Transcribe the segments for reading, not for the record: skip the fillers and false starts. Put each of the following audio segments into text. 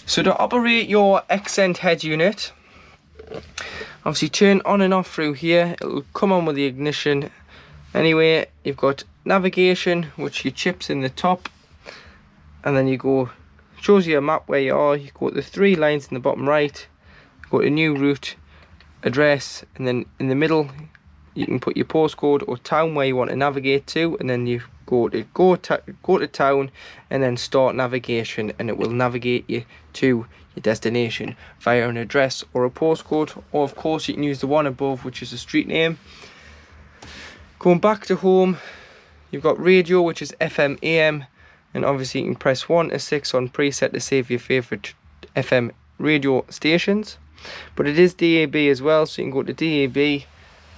So to operate your Xzent Headunit, obviously turn on and off through here. It'll come on with the ignition. Anyway, you've got navigation, which your chip's in the top, and then you go, shows you a map where you are. You go to the 3 lines in the bottom right, go to new route, address, and then in the middle you can put your postcode or town where you want to navigate to, and then you go to town and then start navigation, and it will navigate you to your destination via an address or a postcode, or of course you can use the one above, which is a street name. Going back to home, you've got radio, which is FM AM, and obviously you can press 1 to 6 on preset to save your favourite FM radio stations. But it is DAB as well, so you can go to DAB,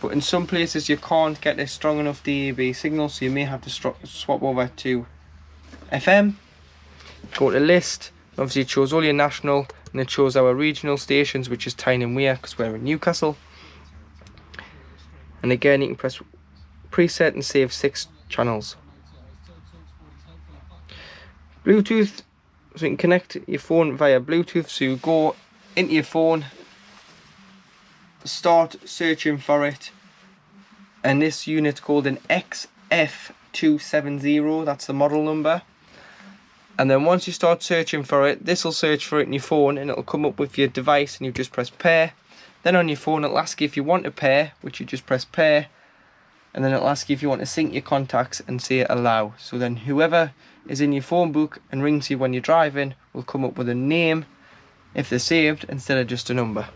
but in some places you can't get a strong enough DAB signal, so you may have to swap over to FM. Go to list, obviously it shows all your national, and it shows our regional stations, which is Tyne and Wear because we're in Newcastle. And again, you can press preset and save 6 channels. Bluetooth, so you can connect your phone via Bluetooth, so you go into your phone, start searching for it, and this unit's called an XF270, that's the model number. And then once you start searching for it, this will search for it in your phone, and it'll come up with your device, and you just press pair. Then on your phone it'll ask you if you want to pair, which you just press pair, and then it'll ask you if you want to sync your contacts and say allow. So then whoever is in your phone book and rings you when you're driving will come up with a name if they're saved instead of just a number.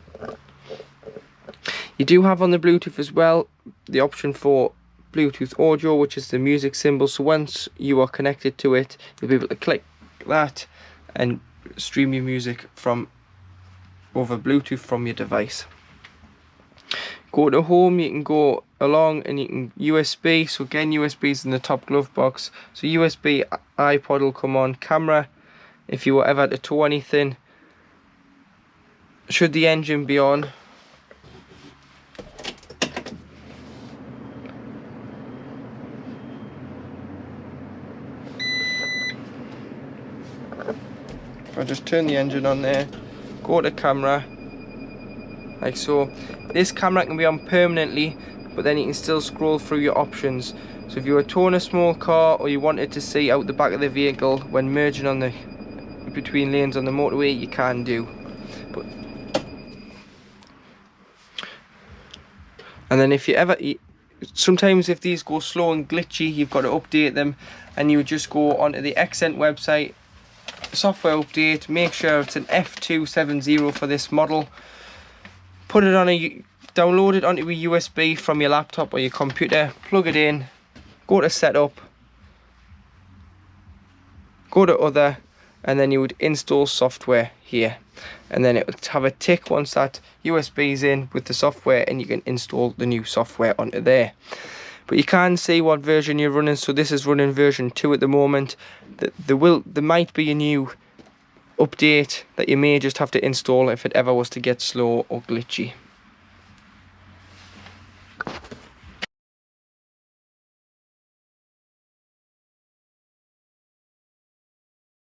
You do have on the Bluetooth as well the option for Bluetooth audio, which is the music symbol. So once you are connected to it, you'll be able to click that and stream your music from over Bluetooth from your device. Go to home, you can go along and you can USB. So again, USB is in the top glove box. So USB iPod will come on. Camera, if you were ever to tow anything, should the engine be on. If I just turn the engine on there, go to camera, like so. This camera can be on permanently, but then you can still scroll through your options. So if you were towing a small car, or you wanted to see out the back of the vehicle when merging on the between lanes on the motorway, you can do. But and then if you ever, sometimes if these go slow and glitchy, you've got to update them, and you would just go onto the Xzent website, software update, make sure it's an F270 for this model, put it on download it onto a USB from your laptop or your computer, plug it in, go to setup, go to other, and then you would install software here, and then it would have a tick once that USB is in with the software, and you can install the new software onto there. But you can see what version you're running. So this is running version 2 at the moment. There might be a new update that you may just have to install if it ever was to get slow or glitchy.